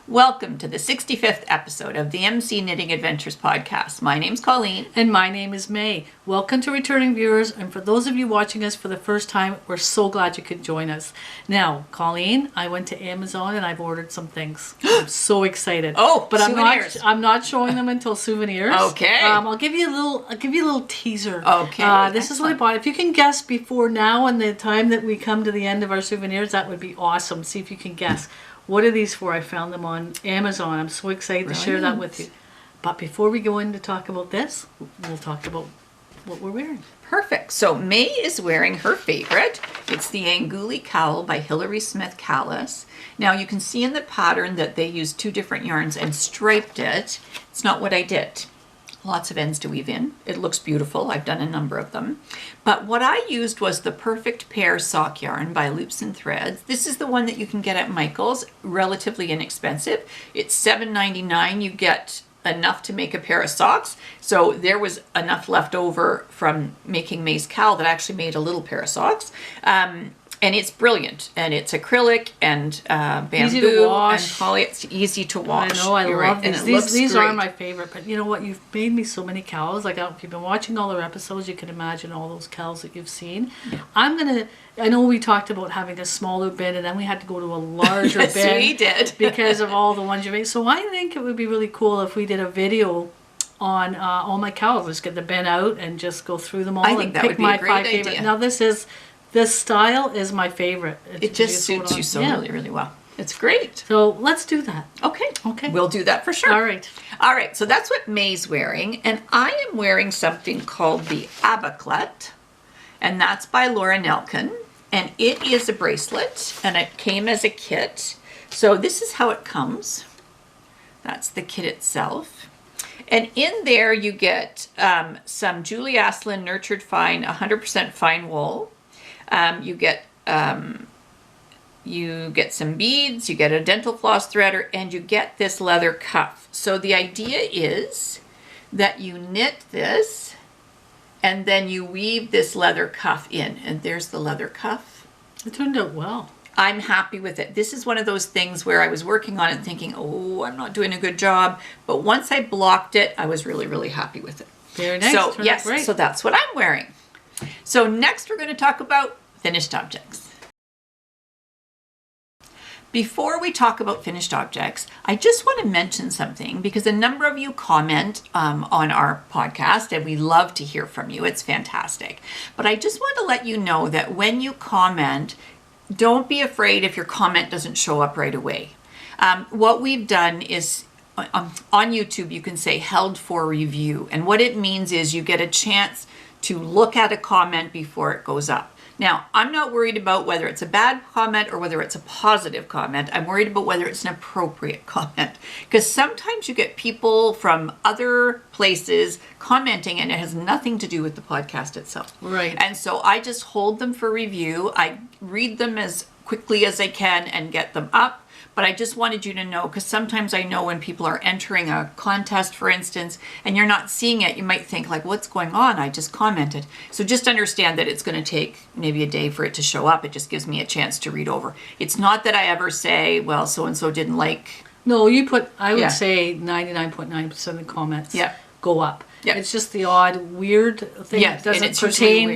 Welcome to the 65th episode of the MC Knitting Adventures podcast. My name's Colleen. And my name is May. Welcome to returning viewers, and for those of you watching us for the first time, we're so glad you could join us. Now, Colleen, I went to Amazon and I've ordered some things. I'm so excited. But souvenirs. I'm not showing them until souvenirs. Okay. I'll give you a little teaser. Okay. This is what I bought. If you can guess before now and the time that we come to the end of our souvenirs, that would be awesome. See if you can guess. What are these for? I found them on Amazon. I'm so excited to share that with you. But before we go in to talk about this, we'll talk about what we're wearing. Perfect. So May is wearing her favorite. It's the Anguli Cowl by Hilary Smith Callis. Now you can see in the pattern that they used two different yarns and striped it. It's not what I did. Lots of ends to weave in. It looks beautiful. I've done a number of them. But what I used was the Perfect Pair sock yarn by Loops and Threads. This is the one that you can get at Michael's, relatively inexpensive. It's $7.99. You get enough to make a pair of socks. So there was enough left over from making May's cowl that I actually made a little pair of socks. And it's brilliant, and it's acrylic and bamboo easy to wash. And poly. It's easy to wash. I know, I love these. These great. are my favorite. But you know what? You've made me so many cows. Like if you've been watching all our episodes, you can imagine all those cows that you've seen. Yeah. I know we talked about having a smaller bin, and then we had to go to a larger yes, bin. we did. Because of all the ones you made. So I think it would be really cool if we did a video on all my cows. Just get the bin out and just go through them all. I think that would be a great idea. Favorite. Now this style is my favorite. It just suits you so really, really well. It's great. So let's do that. Okay. We'll do that for sure. All right. So that's what May's wearing. And I am wearing something called the Abaclet. And that's by Laura Nelkin. And it is a bracelet. And it came as a kit. So this is how it comes. That's the kit itself. And in there you get some Julie Asselin Nurtured Fine, 100% fine wool. You get some beads, you get a dental floss threader, and you get this leather cuff. So the idea is that you knit this and then you weave this leather cuff in, and there's the leather cuff. It turned out well. I'm happy with it. This is one of those things where I was working on it thinking, oh, I'm not doing a good job. But once I blocked it, I was really, really happy with it. Very nice. So yes, so that's what I'm wearing. So next we're going to talk about finished objects. Before we talk about finished objects, I just want to mention something because a number of you comment on our podcast and we love to hear from you. It's fantastic. But I just want to let you know that when you comment, don't be afraid if your comment doesn't show up right away. What we've done is on YouTube, you can say held for review. And what it means is you get a chance to look at a comment before it goes up. Now, I'm not worried about whether it's a bad comment or whether it's a positive comment. I'm worried about whether it's an appropriate comment. Because sometimes you get people from other places commenting and it has nothing to do with the podcast itself. Right. And so I just hold them for review. I read them as quickly as I can and get them up. But I just wanted you to know, because sometimes I know when people are entering a contest, for instance, and you're not seeing it, you might think like, what's going on? I just commented. So just understand that it's going to take maybe a day for it to show up. It just gives me a chance to read over. It's not that I ever say, well, so-and-so didn't like. No, I would say 99.9% of the comments go up. Yeah. It's just the odd weird thing. Yeah, doesn't pertain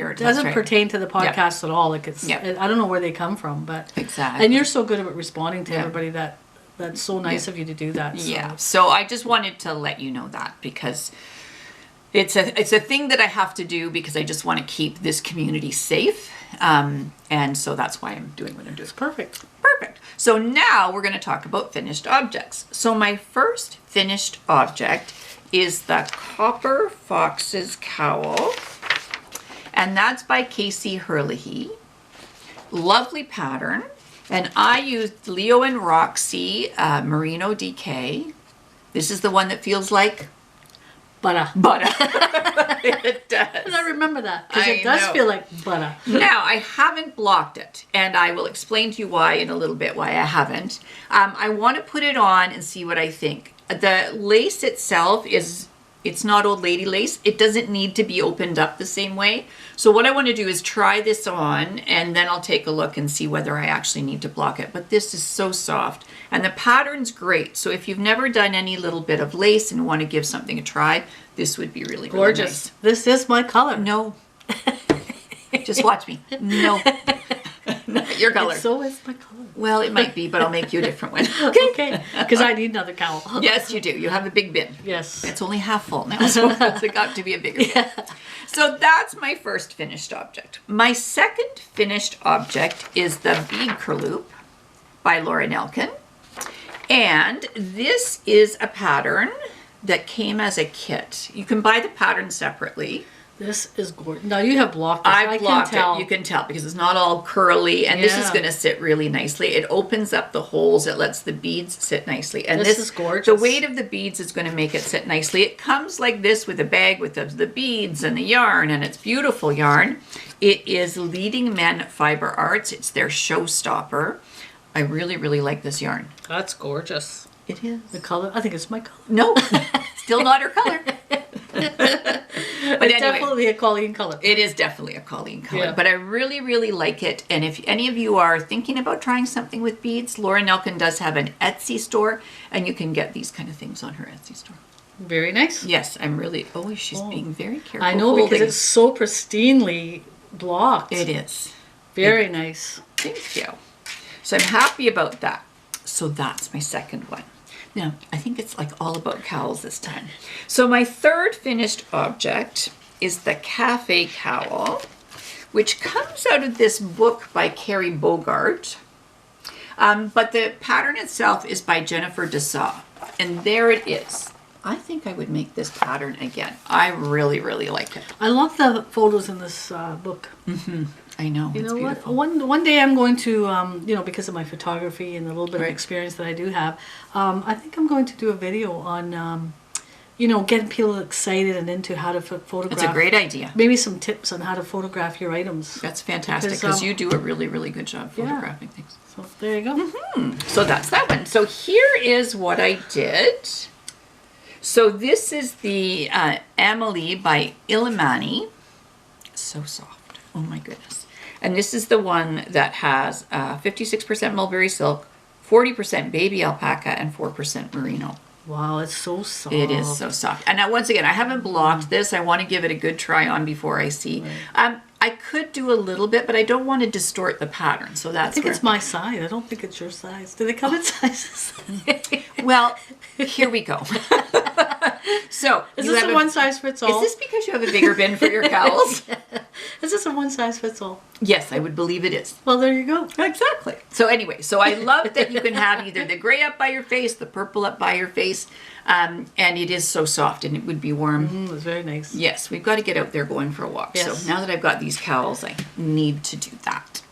to the podcast at all. Like I don't know where they come from, but exactly. And you're so good at responding to everybody that's so nice of you to do that. So. Yeah. So I just wanted to let you know that because it's a thing that I have to do because I just want to keep this community safe. And so that's why I'm doing what I'm doing. It's perfect. So now we're going to talk about finished objects. So my first finished object is the Copper Foxes Cowl, and that's by Kacey Herlihy. Lovely pattern, and I used Leo and Roxy Merino DK. This is the one that feels like butter. It does. And I remember that because it does feel like butter. Now, I haven't blocked it, and I will explain to you why in a little bit why I haven't. I want to put it on and see what I think. The lace itself is It's not old lady lace. It doesn't need to be opened up the same way. So what I want to do is try this on, and then I'll take a look and see whether I actually need to block it. But this is so soft, and the pattern's great. So if you've never done any little bit of lace and want to give something a try, this would be really, really Gorgeous. nice. This is my color. No. Just watch me. No. Not your color. So is my color. Well, it might be, but I'll make you a different one. Okay. Because I need another cowl. Yes, you do. You have a big bin. Yes. It's only half full now, so it's got to be a bigger bin. So that's my first finished object. My second finished object is the Beadkerloop by Laura Nelkin. And this is a pattern that came as a kit. You can buy the pattern separately. This is gorgeous. Now you have blocked this. I've blocked it. You can tell because it's not all curly, and this is going to sit really nicely. It opens up the holes. It lets the beads sit nicely. And this is gorgeous. The weight of the beads is going to make it sit nicely. It comes like this with a bag with the beads and the yarn, and it's beautiful yarn. It is Leading Men Fiber Arts. It's their showstopper. I really, really like this yarn. That's gorgeous. It is. The color, I think it's my color. No, still not her color. But it's definitely a Colleen color. It is definitely a Colleen color, Yeah. but I really, really like it. And if any of you are thinking about trying something with beads, Laura Nelkin does have an Etsy store, and you can get these kind of things on her Etsy store. Very nice. Yes, I'm really, she's being very careful. I know, because it's so pristinely blocked. It is. Very nice. Thank you. So I'm happy about that. So that's my second one. Now, I think it's like all about cowls this time. So my third finished object is the Café cowl, which comes out of this book by Carrie Bogart. But the pattern itself is by Jennifer Dassau. And there it is. I think I would make this pattern again. I really, really like it. I love the photos in this book. Mm-hmm. I know. You know beautiful. what? One day I'm going to, because of my photography and the little bit of experience that I do have, I think I'm going to do a video on, getting people excited and into how to photograph. It's a great idea. Maybe some tips on how to photograph your items. That's fantastic because you do a really, really good job photographing things. So there you go. Mm-hmm. So that's that one. So here is what I did. So this is the Anguli by Illimani. So soft. Oh my goodness. And this is the one that has 56% mulberry silk, 40% baby alpaca, and 4% merino. Wow, it's so soft. It is so soft. And now, once again, I haven't blocked this. I want to give it a good try on before I see. Right. I could do a little bit, but I don't want to distort the pattern. So that's I think it's my size. I don't think it's your size. Do they come in sizes? Well, here we go. So is this a one size fits all? Is this because you have a bigger bin for your cowls? Is this a one size fits all? Yes, I would believe it is. Well, there you go. Exactly. So anyway, so I love that you can have either the gray up by your face, the purple up by your face, and it is so soft and it would be warm. It's very nice. Yes, we've got to get out there going for a walk. Yes. So now that I've got these cowls, I need to do that.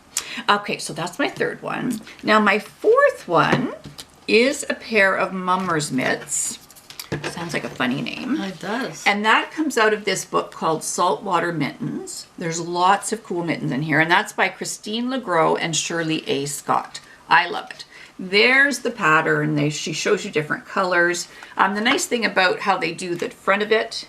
Okay, so that's my third one. Now my fourth one is a pair of mummer's mitts. Sounds like a funny name. It does. And that comes out of this book called Saltwater Mittens. There's lots of cool mittens in here, and that's by Christine Legrow and Shirley A. Scott. I love it. There's the pattern. She shows you different colors. The nice thing about how they do the front of it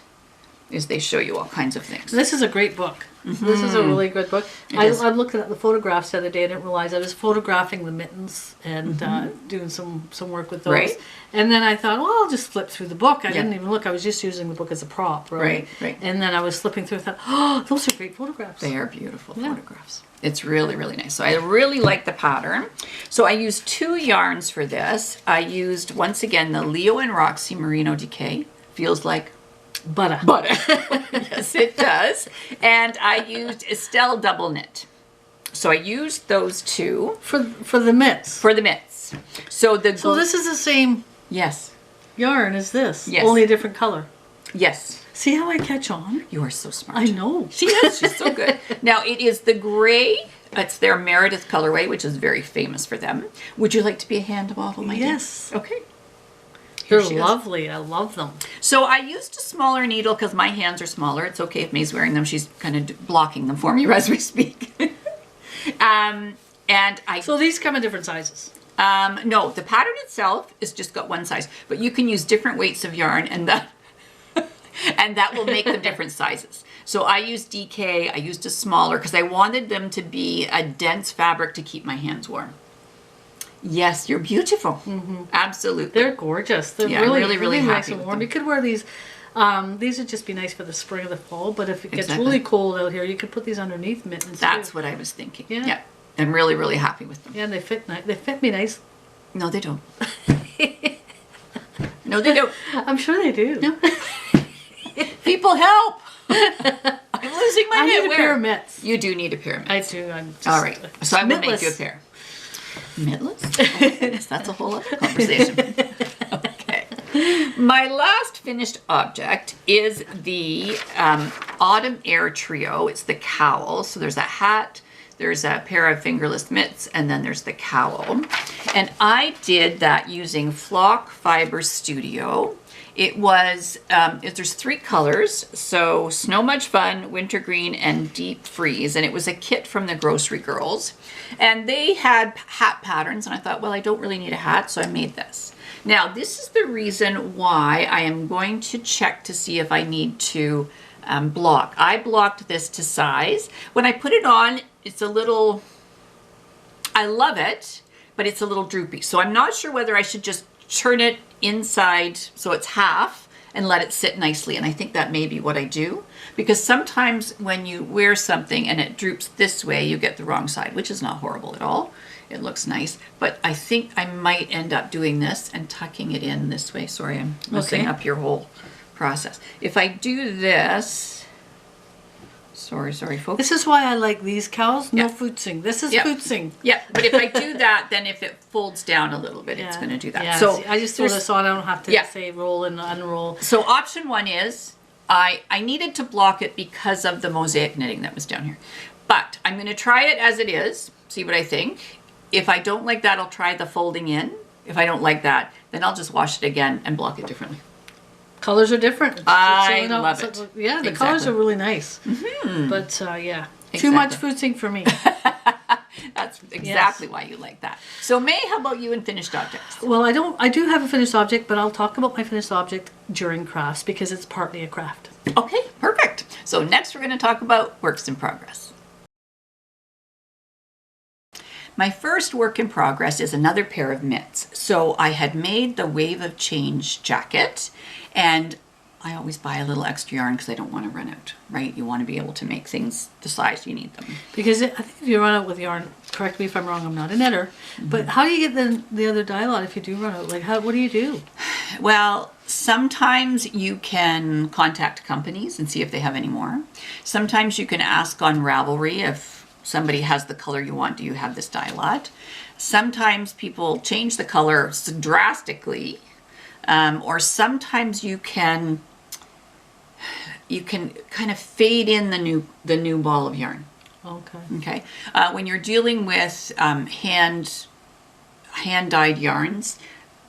is they show you all kinds of things. This is a great book. Mm-hmm. This is a really good book. I looked at the photographs the other day. I didn't realize I was photographing the mittens and doing some work with those. Right. And then I thought, well, I'll just flip through the book. I didn't even look. I was just using the book as a prop, right? Right. And then I was flipping through and thought, oh, those are great photographs. They are beautiful photographs. It's really, really nice. So I really like the pattern. So I used 2 yarns for this. I used, once again, the Leo and Roxy Merino Decay. Feels like butter. Yes, it does. And I used Estelle double knit. So I used those 2 for the mitts. For the mitts. So this is the same yes yarn as this. Yes. Only a different color. Yes. See how I catch on? You are so smart. I know. She is. She's so good. Now it is the gray. It's their Meredith colorway, which is very famous for them. Would you like to be a hand model, my dear? Yes. Okay. They're lovely. I love them. So I used a smaller needle because my hands are smaller. It's okay if May's wearing them. She's kind of blocking them for me as we speak. So these come in different sizes? No, the pattern itself is just got one size, but you can use different weights of yarn, and that And that will make them different sizes. So I used DK, I used a smaller because I wanted them to be a dense fabric to keep my hands warm. Yes, you're beautiful. Absolutely. They're gorgeous. They're really nice and warm. You could wear these. These would just be nice for the spring or the fall, but if it gets really cold out here, you could put these underneath mittens. That's what I was thinking. Yeah. I'm really, really happy with them. Yeah, and they fit nice. They fit me nice. No, they don't. No, they don't. I'm sure they do. No. People help. I'm losing my I need a pair of mitts. You do need a pair of mitts. I do. I'm just, all right. So I'm going to make you a pair. Mittless? Oh, goodness, that's a whole other conversation. Okay. My last finished object is the Autumn Air Trio. It's the Cowl. So there's a hat, there's a pair of fingerless mitts, and then there's the cowl. And I did that using Flock Fiber Studio. It was, there's 3 colors, so Snow Much Fun, Wintergreen, and Deep Freeze, and it was a kit from the Grocery Girls. And they had hat patterns, and I thought, well, I don't really need a hat, so I made this. Now, this is the reason why I am going to check to see if I need to block. I blocked this to size. When I put it on, it's a little, I love it, but it's a little droopy. So I'm not sure whether I should just turn it inside so it's half and let it sit nicely, and I think that may be what I do, because sometimes when you wear something and it droops this way, you get the wrong side, which is not horrible at all. It looks nice, but I think I might end up doing this and tucking it in this way. Sorry, I'm messing up your whole process. If I do this, sorry folks. This is why I like these cowls. No footsing. This is footsing. Yeah, but if I do that, then if it folds down a little bit, it's going to do that. Yeah, so see, I just throw this on. I don't have to say roll and unroll. So option 1 is I needed to block it because of the mosaic knitting that was down here. But I'm going to try it as it is, see what I think. If I don't like that, I'll try the folding in. If I don't like that, then I'll just wash it again and block it differently. Colors are different. I love it. Yeah, the colors are really nice. But yeah, too much footsing for me. That's exactly why you like that. So May, how about you in finished objects? Well, I do have a finished object, but I'll talk about my finished object during crafts because it's partly a craft. Okay, perfect. So next we're going to talk about works in progress. My first work in progress is another pair of mitts. So I had made the Wave of Change jacket, and I always buy a little extra yarn because I don't want to run out, right? You want to be able to make things the size you need them. Because I think if you run out with yarn, correct me if I'm wrong, I'm not a knitter, but how do you get the other dye lot if you do run out? Like, what do you do? Well, sometimes you can contact companies and see if they have any more. Sometimes you can ask on Ravelry if somebody has the color you want. Do you have this dye lot? Sometimes people change the color drastically, or sometimes you can kind of fade in the new ball of yarn. Okay. When you're dealing with hand dyed yarns,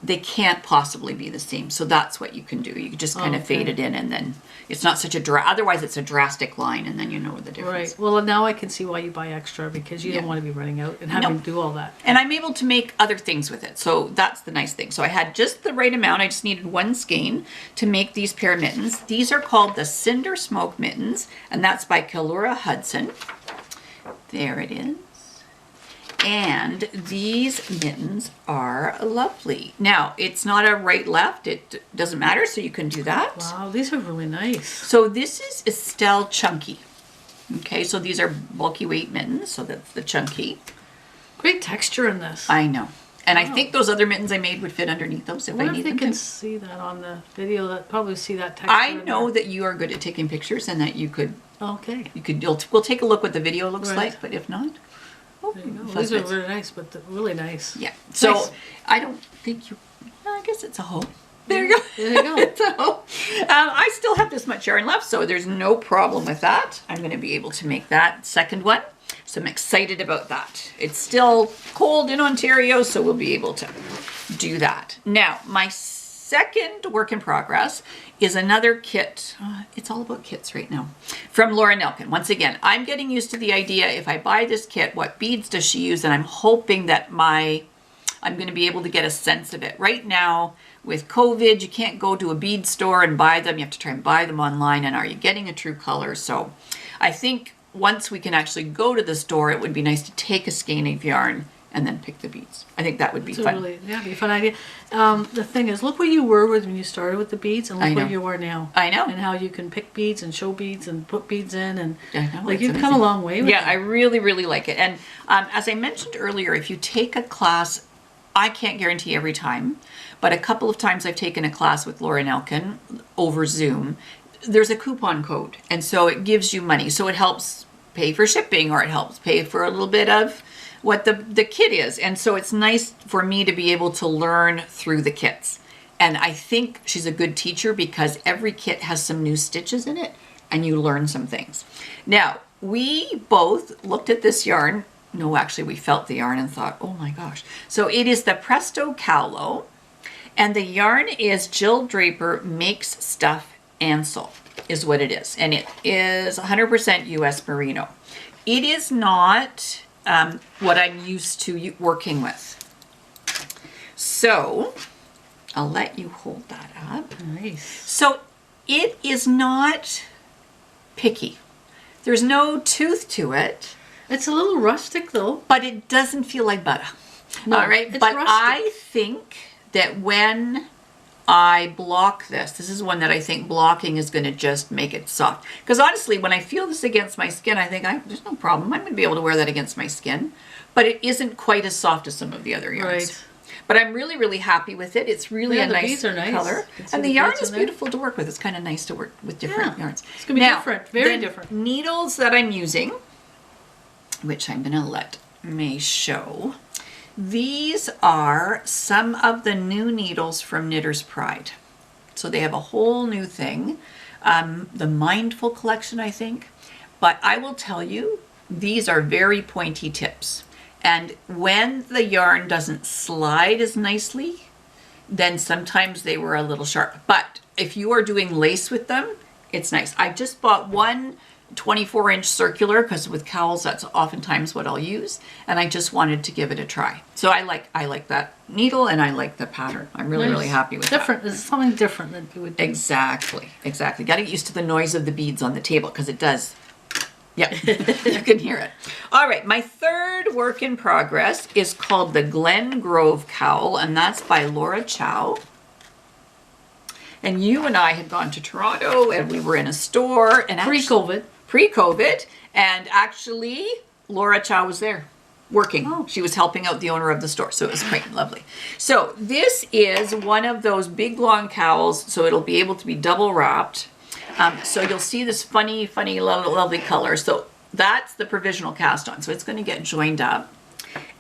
they can't possibly be the same. So that's what you can do. You can just kind of fade it in, and then it's not such a otherwise it's a drastic line, and then you know the difference. Right. Well, now I can see why you buy extra, because you don't want to be running out and having to do all that. And I'm able to make other things with it. So that's the nice thing. So I had just the right amount. I just needed 1 skein to make these pair of mittens. These are called the Cindersmoke mittens, and that's by Kalurah Hudson. There it is. And these mittens are lovely. Now, it's not a right-left. It doesn't matter, so you can do that. Wow, these are really nice. So this is Estelle Chunky. Okay, so these are bulky weight mittens, so that's the chunky. Great texture in this. I know. And I think those other mittens I made would fit underneath those if I need them. If they can see that on the video, that probably see that texture. I know that you are good at taking pictures, and that you could. Okay. We'll take a look what the video looks like, but if not. There you go. These are really nice, but really nice. Yeah. So nice. I don't think you. I guess it's a hoe. There you go. There you go. It's a hoe. I still have this much yarn left, so there's no problem with that. I'm going to be able to make that second one. So I'm excited about that. It's still cold in Ontario, so we'll be able to do that. Now, my second work in progress is another kit. It's all about kits right now. From Laura Nelkin. Once again, I'm getting used to the idea, if I buy this kit, what beads does she use? And I'm hoping that I'm going to be able to get a sense of it. Right now, with COVID, you can't go to a bead store and buy them. You have to try and buy them online. And are you getting a true color? So I think once we can actually go to the store, it would be nice to take a skein of yarn and then pick the beads. I think that would be fun. Really, yeah, it'd be a fun idea. The thing is, look where you were when you started with the beads, and look where you are now. I know. And how you can pick beads and show beads and put beads in, and I know, like you've come a long way with it. I really, really like it. And as I mentioned earlier, if you take a class, I can't guarantee every time, but a couple of times I've taken a class with Laura Nelkin over Zoom. There's a coupon code, and so it gives you money. So it helps pay for shipping, or it helps pay for a little bit of what the kit is. And so it's nice for me to be able to learn through the kits. And I think she's a good teacher because every kit has some new stitches in it and you learn some things. Now, we both looked at this yarn. No, actually we felt the yarn and thought, oh my gosh. So it is the Presto Cowlo, and the yarn is Jill Draper Makes Stuff Ansel is what it is. And it is 100% US Merino. It is not what I'm used to working with. So I'll let you hold that up. Nice. So it is not picky. There's no tooth to it. It's a little rustic though. But it doesn't feel like butter. No, all right. it's But rustic. I think that when I block this is one that I think blocking is going to just make it soft. Because honestly, when I feel this against my skin, I think there's no problem. I'm going to be able to wear that against my skin. But it isn't quite as soft as some of the other yarns. Right. But I'm really, really happy with it. It's really a nice color. And the yarn is beautiful to work with. It's kind of nice to work with different yarns. It's going to be different. Very different. Needles that I'm using, which I'm going to let May show. These are some of the new needles from Knitter's Pride. So they have a whole new thing. The Mindful collection, I think. But I will tell you, these are very pointy tips. And when the yarn doesn't slide as nicely, then sometimes they were a little sharp. But if you are doing lace with them, it's nice. I just bought one 24-inch circular because with Cowls that's oftentimes what I'll use, and I just wanted to give it a try. So I like that needle and I like the pattern. I'm really really happy with different. that. There's something different that you would do. Exactly. Got to get used to the noise of the beads on the table because it does. Yeah, you can hear it. All right, my third work in progress is called the Glengrove Cowl, and that's by Laura Chau. And you and I had gone to Toronto and we were in a store and pre-COVID, and actually Laura Chau was there working. Oh. She was helping out the owner of the store, so it was quite lovely. So this is one of those big long cowls, so it'll be able to be double wrapped. So you'll see this funny, lovely color. So that's the provisional cast on, so it's going to get joined up.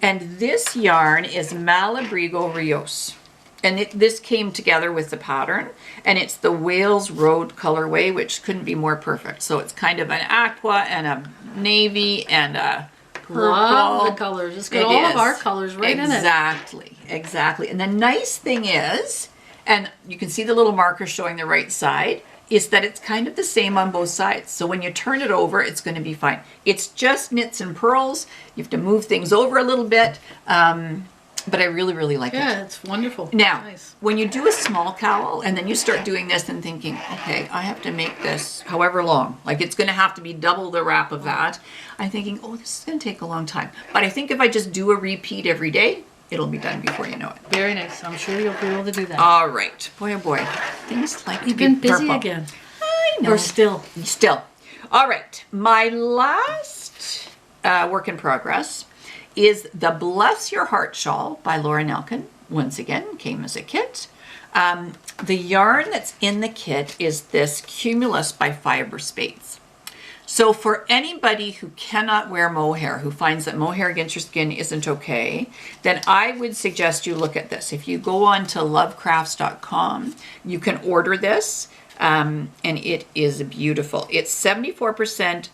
And this yarn is Malabrigo Rios. And this came together with the pattern, and it's the Wales Road colorway, which couldn't be more perfect. So it's kind of an aqua and a navy and a purple. Love the colors. It's got all of our colors right in it. Exactly. And the nice thing is, and you can see the little marker showing the right side, is that it's kind of the same on both sides. So when you turn it over, it's going to be fine. It's just knits and purls. You have to move things over a little bit. But I really, really like it. Yeah, it's wonderful. Now, when you do a small cowl and then you start doing this and thinking, okay, I have to make this however long, like it's going to have to be double the wrap of that, I'm thinking, oh, this is going to take a long time. But I think if I just do a repeat every day, it'll be done before you know it. Very nice. I'm sure you'll be able to do that. All right. Boy, oh boy. Things like You've been busy again. I know. Or still. All right. My last work in progress is the Bless Your Heart shawl by Laura Nelkin. Once again, came as a kit. The yarn that's in the kit is this Cumulus by Fiber Spades. So for anybody who cannot wear mohair, who finds that mohair against your skin isn't okay, then I would suggest you look at this. If you go on to lovecrafts.com, you can order this, and it is beautiful. It's 74%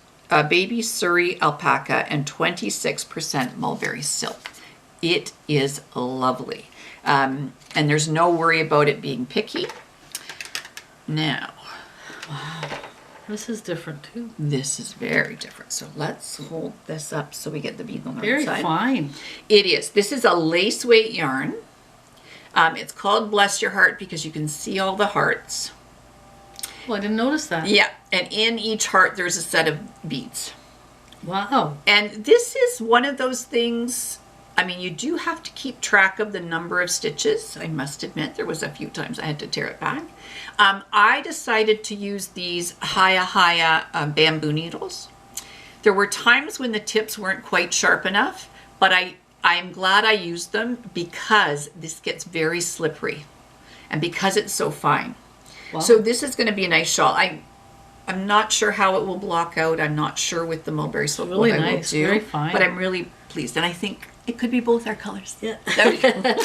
baby Surrey alpaca and 26% mulberry silk. It is lovely. And there's no worry about it being picky. Now, wow, this is different too. This is very different. So let's hold this up so we get the bead on the right side. Very fine. It is. This is a lace weight yarn. It's called Bless Your Heart because you can see all the hearts. Well, I didn't notice that. Yeah, and in each heart there's a set of beads. Wow. And this is one of those things, I mean, you do have to keep track of the number of stitches. I must admit, there was a few times I had to tear it back. I decided to use these Haya bamboo needles. There were times when the tips weren't quite sharp enough, but I'm glad I used them because this gets very slippery and because it's so fine. Wow. So this is going to be a nice shawl. I'm not sure how it will block out. I'm not sure with the mulberry silk Really what I will nice, do. very fine. But I'm really pleased. And I think it could be both our colors. Yeah. There we go.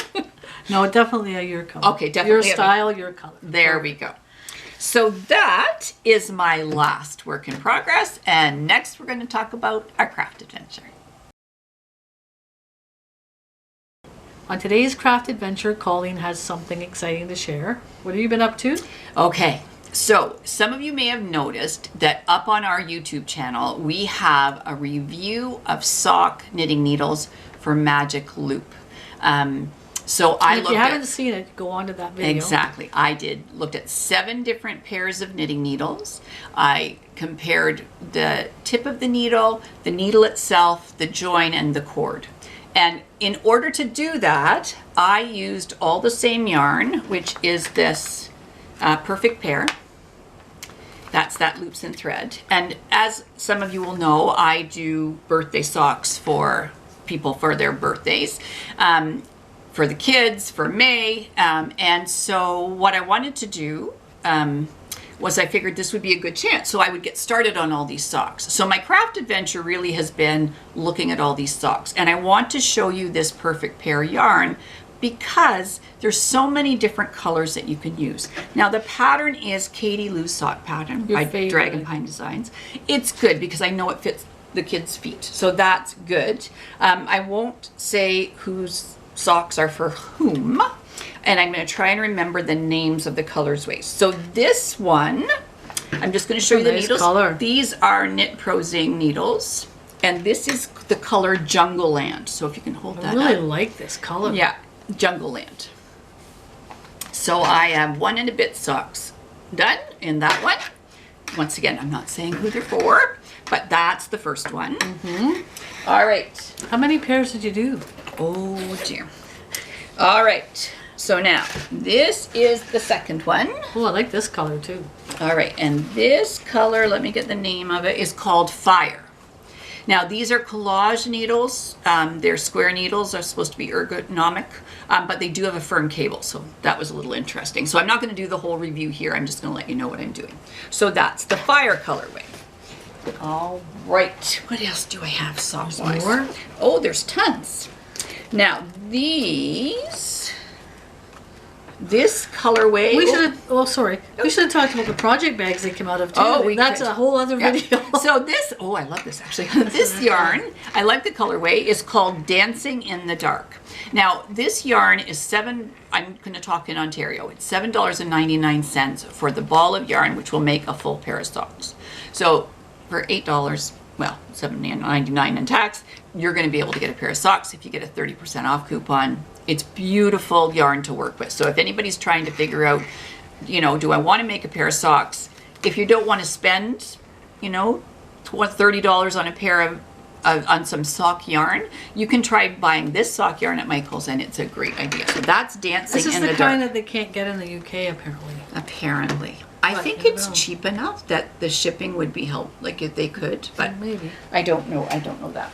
No, definitely your color. Okay, definitely. Your style, your color. There we go. So that is my last work in progress. And next we're going to talk about our craft adventure. On today's craft adventure, Colleen has something exciting to share. What have you been up to? Okay, so some of you may have noticed that up on our YouTube channel, we have a review of sock knitting needles for Magic Loop. So If you haven't seen it, go on to that video. Exactly. I looked at 7 different pairs of knitting needles. I compared the tip of the needle itself, the join, and the cord. And in order to do that, I used all the same yarn, which is this perfect pair. That's that loops and thread. And as some of you will know, I do birthday socks for people for their birthdays, for the kids, for May. And so what I wanted to do was I figured this would be a good chance. So I would get started on all these socks. So my craft adventure really has been looking at all these socks. And I want to show you this perfect pair yarn because there's so many different colors that you can use. Now the pattern is Katy Loose Sock Pattern by Dragon Pine Designs. It's good because I know it fits the kids' feet. So that's good. I won't say whose socks are for whom. And I'm going to try and remember the names of the colorways. So this one, I'm just going to show you the needles. Color. These are Knit Pro Zing needles. And this is the color Jungle Land. So if you can hold that I really up. like this color. Yeah, Jungle Land. So I have 1 and a bit socks done in that one. Once again, I'm not saying who they're for, but that's the first one. All right. How many pairs did you do? Oh dear. All right. So now, this is the second one. Oh, I like this color too. All right, and this color, let me get the name of it, is called Fire. Now, these are collage needles. They're square needles. They're supposed to be ergonomic, but they do have a firm cable, so that was a little interesting. So I'm not going to do the whole review here. I'm just going to let you know what I'm doing. So that's the Fire colorway. All right, what else do I have sock-wise? More? Oh, there's tons. Now, this colorway. We should have, oh sorry, we should have talked about the project bags they came out of too. Oh, that's a whole other video. So this, oh, I love this actually. This yarn, I like the colorway, is called Dancing in the Dark. Now, this yarn is I'm going to talk in Ontario. It's $7.99 for the ball of yarn, which will make a full pair of socks. So for $8, well, $7.99 in tax, you're going to be able to get a pair of socks if you get a 30% off coupon. It's beautiful yarn to work with. So if anybody's trying to figure out, you know, do I want to make a pair of socks? If you don't want to spend, you know, $30 on a pair of on some sock yarn, you can try buying this sock yarn at Michael's, and it's a great idea. So that's Dancing in the Dark. This is the kind that they can't get in the UK apparently. Apparently. I think it's cheap enough that the shipping would be helpful, like if they could, but maybe. I don't know that.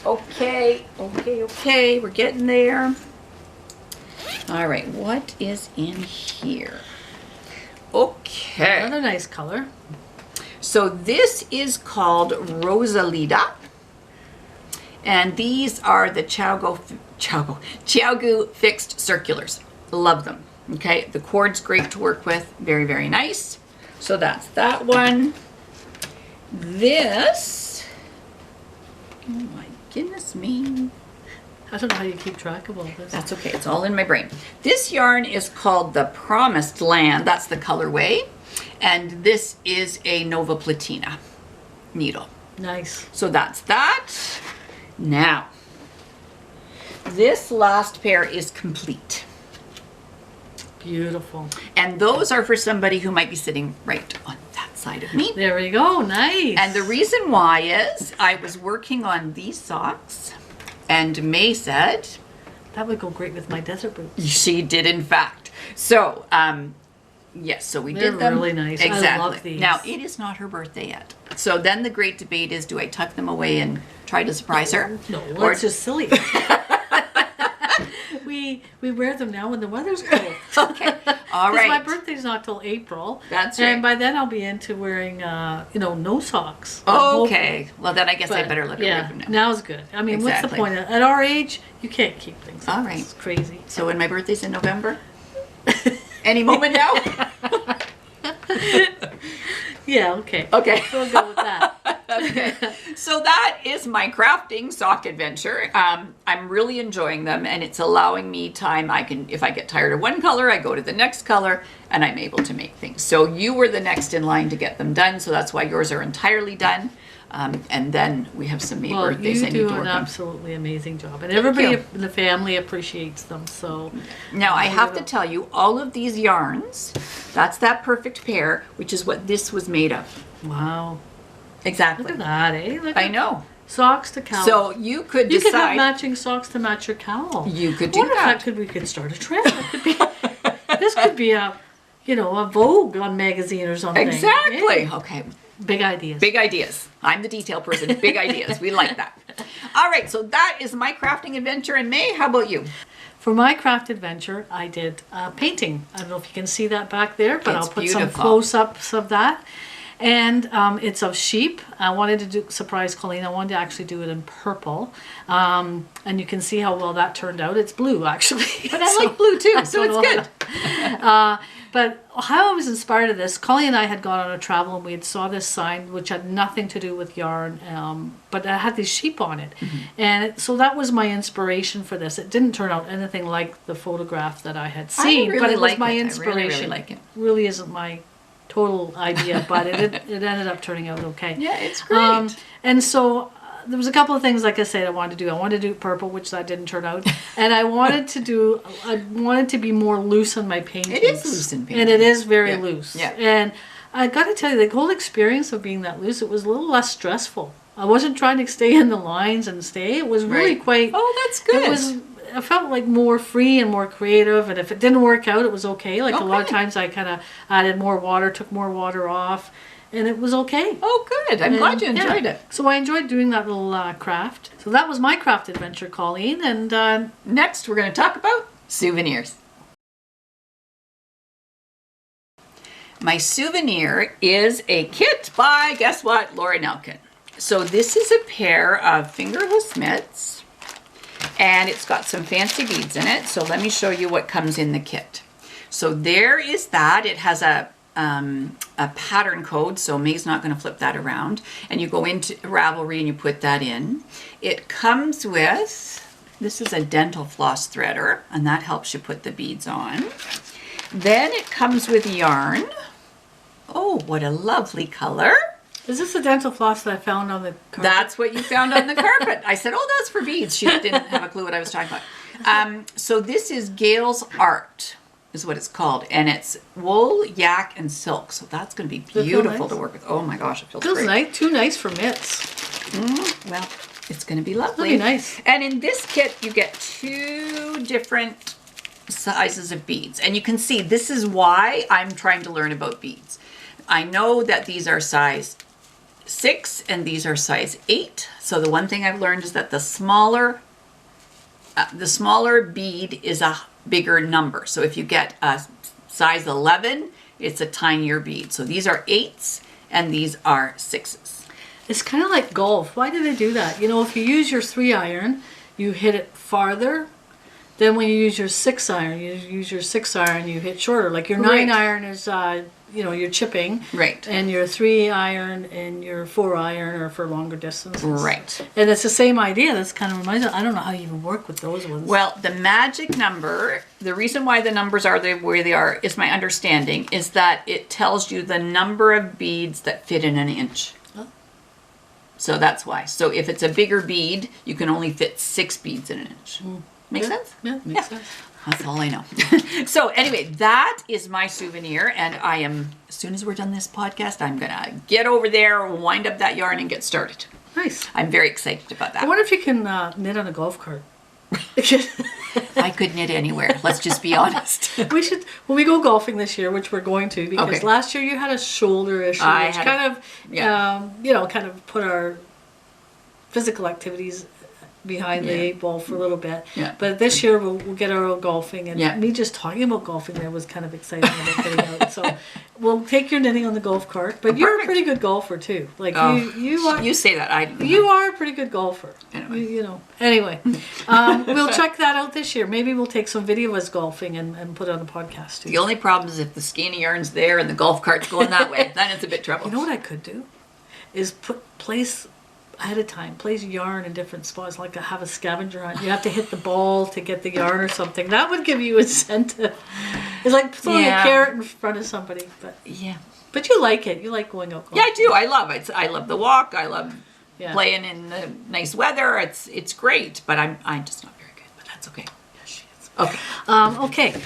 Okay, we're getting there. All right, what is in here? Okay. Another nice color. So this is called Rosalita. And these are the Chaugu fixed circulars. Love them. Okay, the cord's great to work with. Very, very nice. So that's that one. This, oh my goodness me. I don't know how you keep track of all this. That's okay, it's all in my brain. This yarn is called the Promised Land. That's the colorway. And this is a Nova Platina needle. Nice. So that's that. Now, this last pair is complete. Beautiful. And those are for somebody who might be sitting right on that side of me. There we go. Nice. And the reason why is I was working on these socks and May said... That would go great with my desert boots. She did, in fact. So, yes, so we did them. They're really nice. Exactly. I love these. Now, it is not her birthday yet. So then the great debate is, do I tuck them away and try to surprise her? No, it's just silly. We wear them now when the weather's cold. Okay. All right. My birthday's not till April. That's right. And by then I'll be into wearing, no socks. Okay. Well, then I guess I better look away from now. Now's good. I mean, what's the point? At our age, you can't keep things. All right. It's crazy. So when my birthday's in November? Any moment now? Yeah, okay. Okay. We'll go with that. Okay. So that is my crafting sock adventure. I'm really enjoying them, and it's allowing me time. If I get tired of one color, I go to the next color, and I'm able to make things. So you were the next in line to get them done, so that's why yours are entirely done. And then we have some May birthdays I need to work on. You do an absolutely amazing job, and everybody in the family appreciates them. So now I have to tell you, all of these yarns, that's that perfect pair, which is what this was made of. Wow. Exactly. Look at that, eh? I know. Socks to cowl. So you could decide. You could have matching socks to match your cowl. You could do that. We could start a trend. This could be a Vogue on magazine or something. Exactly. Yeah. Okay. Big ideas. Big ideas. I'm the detail person. Big ideas. We like that. All right. So that is my crafting adventure. And May, how about you? For my craft adventure, I did painting. I don't know if you can see that back there, but I'll put some close-ups of that. And it's of sheep. I wanted to surprise Colleen. I wanted to actually do it in purple. And you can see how well that turned out. It's blue, actually. But I like blue, too, so it's good. But how I was inspired of this, Colleen and I had gone on a travel and we had saw this sign which had nothing to do with yarn, but it had these sheep on it. Mm-hmm. And so that was my inspiration for this. It didn't turn out anything like the photograph that I had seen, but it was my inspiration. I really like it. Really isn't my total idea, but it ended up turning out okay. Yeah, it's great. And so there was a couple of things, like I said, I wanted to do. I wanted to do purple, which that didn't turn out. And I wanted to be more loose on my paintings. It is loose in painting. And it is very loose. Yeah. And I got to tell you, the whole experience of being that loose, it was a little less stressful. I wasn't trying to stay in the lines and stay. It was really quite... Oh, that's good. I felt like more free and more creative, and if it didn't work out, it was okay. Like a lot of times I kind of added more water, took more water off, and it was okay. Oh, good. I'm glad you enjoyed it. So I enjoyed doing that little craft. So that was my craft adventure, Colleen. And next we're going to talk about souvenirs. My souvenir is a kit by, guess what, Laura Nelkin. So this is a pair of fingerless mitts. And it's got some fancy beads in it. So let me show you what comes in the kit. So there is that. It has a pattern code, so May's not going to flip that around. And you go into Ravelry and you put that in. It comes with, this is a dental floss threader, and that helps you put the beads on. Then it comes with yarn. Oh, what a lovely color. Is this the dental floss that I found on the carpet? That's what you found on the carpet. I said, oh, that's for beads. She didn't have a clue what I was talking about. So this is Gail's Art, is what it's called. And it's wool, yak, and silk. So that's going to be beautiful to work with. Oh my gosh, it feels great. Nice. Too nice for mitts. Well, it's going to be lovely. It'll be nice. And in this kit, you get 2 different sizes of beads. And you can see, this is why I'm trying to learn about beads. I know that these are size 6 and these are size 8. So the one thing I've learned is that the smaller bead is a bigger number. So if you get a size 11, it's a tinier bead. So these are 8s and these are 6s. It's kind of like golf. Why do they do that? If you use your 3-iron, you hit it farther. Then when you use your 6-iron, you hit shorter. Like your 9-iron is you're chipping. Right. And your 3-iron and your 4-iron are for longer distances. Right. And it's the same idea. That's kind of reminds me. I don't know how you even work with those ones. Well, the magic number, the reason why the numbers are the way they are, is my understanding, is that it tells you the number of beads that fit in an inch. Oh. So that's why. So if it's a bigger bead, you can only fit 6 beads in an inch. Make sense? Yeah, makes sense. That's all I know. So anyway, that is my souvenir, and I am, as soon as we're done this podcast, I'm gonna get over there, wind up that yarn, and get started. Nice. I'm very excited about that. I wonder if you can knit on a golf cart. I could knit anywhere. Let's just be honest. We should, when we go golfing this year, which we're going to, because last year you had a shoulder issue, which kind of put our physical activities behind the 8 ball for a little bit. Yeah. But this year we'll get our own golfing, and me just talking about golfing there was kind of exciting about getting out. So we'll take your knitting on the golf cart. But you're a pretty good golfer too. Like you are. You say that. You are a pretty good golfer. Anyway. Anyway, we'll check that out this year. Maybe we'll take some video of us golfing and put it on the podcast too. The only problem is if the skeiny yarn's there and the golf cart's going that way, then it's a bit trouble. You know what I could do? Is place ahead of time, place yarn in different spots, like have a scavenger hunt. You have to hit the ball to get the yarn or something. That would give you incentive. It's like throwing a carrot in front of somebody. But but you like it. You like going out golfing. Yeah, I do. I love it. I love the walk. I love playing in the nice weather. It's great. But I'm just not very good. But that's okay. Yes, she is. Okay. Okay.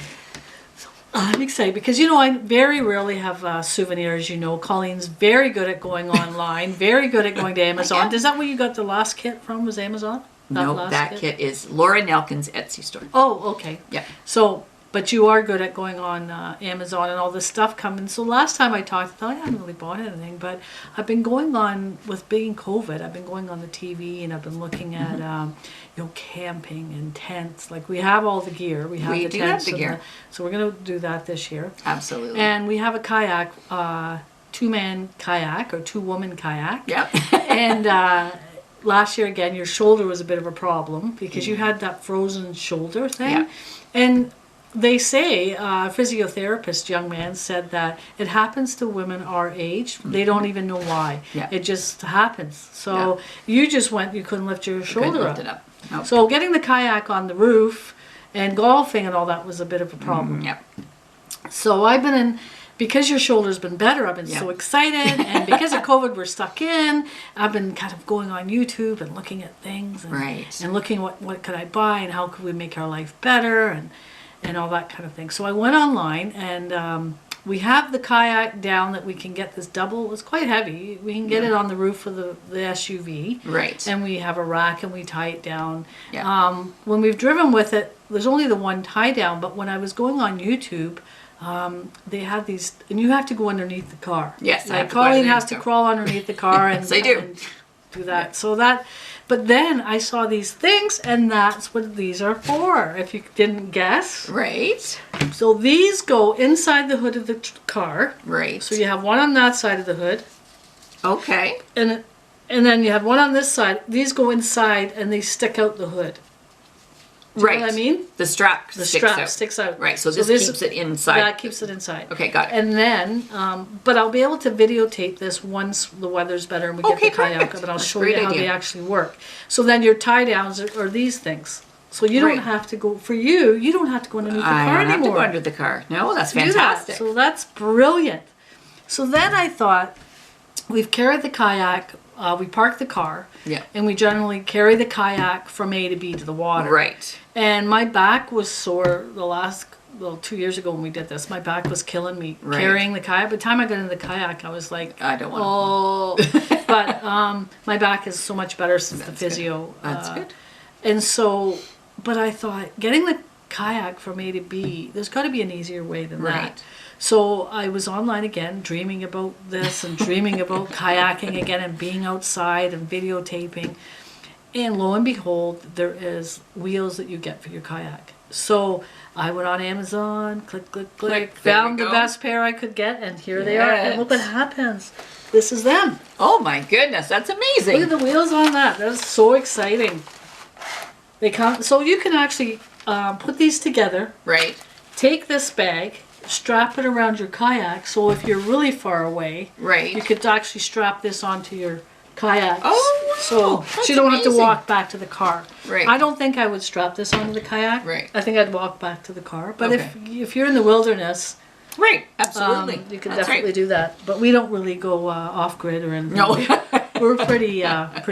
I'm excited because, I very rarely have souvenirs, Colleen's very good at going online, very good at going to Amazon. Is that where you got the last kit from, was Amazon? That kit is Laura Nelkin's Etsy store. Oh, okay. Yeah. So, but you are good at going on Amazon and all this stuff coming. So last time I talked, I thought I haven't really bought anything, but I've been going on, with being COVID, I've been going on the TV and I've been looking at, camping and tents. Like we have all the gear. We have the tents. So we're going to do that this year. Absolutely. And we have a kayak, 2-man kayak or 2-woman kayak. Yeah. And last year, again, your shoulder was a bit of a problem because you had that frozen shoulder thing. Yeah. And they say, a physiotherapist, young man, said that it happens to women our age. They don't even know why. Yeah. It just happens. So you just you couldn't lift your shoulder up. Lift it up. Nope. So getting the kayak on the roof and golfing and all that was a bit of a problem. Yep. So I've been because your shoulder's been better, I've been so excited. And because of COVID, we're stuck in. I've been kind of going on YouTube and looking at things. And looking what could I buy and how could we make our life better and all that kind of thing. So I went online and we have the kayak down that we can get this double. It's quite heavy. We can get it on the roof of the SUV. Right. And we have a rack and we tie it down. Yeah. When we've driven with it, there's only the one tie down. But when I was going on YouTube, they have these, and you have to go underneath the car. Yes. Like Colleen has to crawl underneath the car and, they do. And do that. Yeah. But then I saw these things, and that's what these are for, if you didn't guess. Right. So these go inside the hood of the car. Right. So you have one on that side of the hood. Okay. And then you have one on this side. These go inside, and they stick out the hood. Do you know what I mean? The strap sticks out. Right, so this keeps it inside. That keeps it inside. Okay, got it. And then, but I'll be able to videotape this once the weather's better and we get the kayak up, and I'll show you how they actually work. So then your tie downs are these things. So you don't have to go, you don't have to go underneath the car anymore. I don't have to go under the car. No, that's fantastic. So that's brilliant. So then I thought, we've carried the kayak, we park the car, and we generally carry the kayak from A to B to the water. Right. And my back was sore 2 years ago when we did this. My back was killing me carrying the kayak. By the time I got into the kayak, I was like, I don't want to. But my back is so much better since the physio. That's good. And so, but I thought, getting the kayak from A to B, there's got to be an easier way than that. So I was online again, dreaming about this and dreaming about kayaking again and being outside and videotaping. And lo and behold, there is wheels that you get for your kayak. So I went on Amazon, click, found the best pair I could get, and here they are. And look what happens. This is them. Oh my goodness, that's amazing. Look at the wheels on that. That's so exciting. They come, so you can actually put these together. Right. Take this bag, strap it around your kayak, so if you're really far away, you could actually strap this onto your kayak. Oh, wow. So you don't have to walk back to the car. Right. I don't think I would strap this onto the kayak. Right. I think I'd walk back to the car. But if you're in the wilderness, right, absolutely, you can definitely do that. But we don't really go off grid or anything. No. we're pretty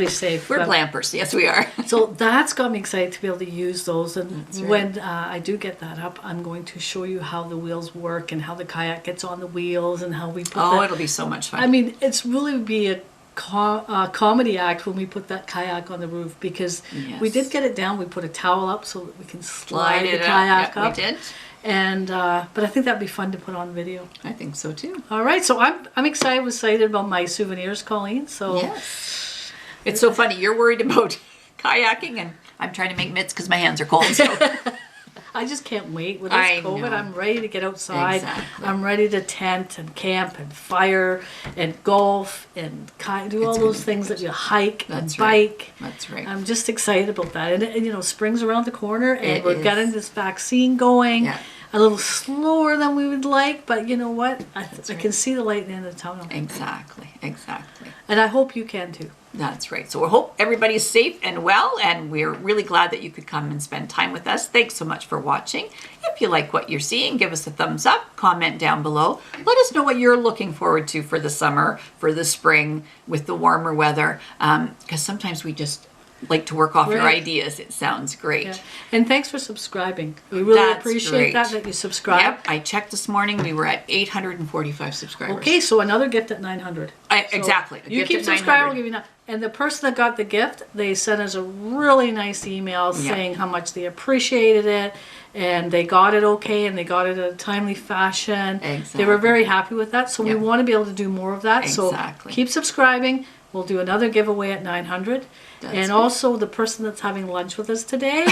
safe. We're glampers. Yes, we are. So that's got me excited to be able to use those. And That's right. when I do get that up, I'm going to show you how the wheels work and how the kayak gets on the wheels and how we put Oh, that. it'll be so much fun. I mean, it's really be a comedy act when we put that kayak on the roof, because we did get it down. We put a towel up so that we can slide the kayak up. We did. And but I think that'd be fun to put on video. I think so too. All right, so I'm excited about my souvenirs, Colleen. So yes, it's so funny. You're worried about kayaking, and I'm trying to make mitts because my hands are cold. So I just can't wait. With this I COVID, know. I'm ready to get outside. Exactly. I'm ready to tent and camp and fire and golf and do all those things that you hike and bike. That's right. I'm just excited about that. And you know, spring's around the corner, and It we're is. getting this vaccine going. Yeah. A little slower than we would like, but you know what? I can see the light at the end of the tunnel. Exactly. And I hope you can too. That's right. So we hope everybody's safe and well, and we're really glad that you could come and spend time with us. Thanks so much for watching. If you like what you're seeing, give us a thumbs up, comment down below. Let us know what you're looking forward to for the summer, for the spring, with the warmer weather, because sometimes we just like to work off your ideas. It sounds great. Yeah. And thanks for subscribing. We really appreciate that you subscribe. Yep, I checked this morning. We were at 845 subscribers. Okay, so another gift at 900. Exactly. You keep subscribing, we'll give you that. And the person that got the gift, they sent us a really nice email saying how much they appreciated it, and they got it okay, and they got it in a timely fashion. Exactly. They were very happy with that, so we want to be able to do more of that. Exactly. So keep subscribing. We'll do another giveaway at 900. And also the person that's having lunch with us today,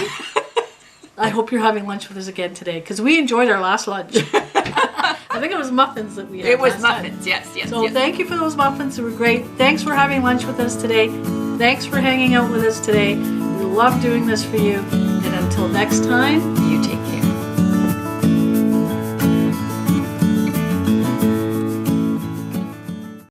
I hope you're having lunch with us again today, because we enjoyed our last lunch. I think it was muffins that we had. It was last muffins, time. yes. So thank you for those muffins. They were great. Thanks for having lunch with us today. Thanks for hanging out with us today. We love doing this for you. And until next time,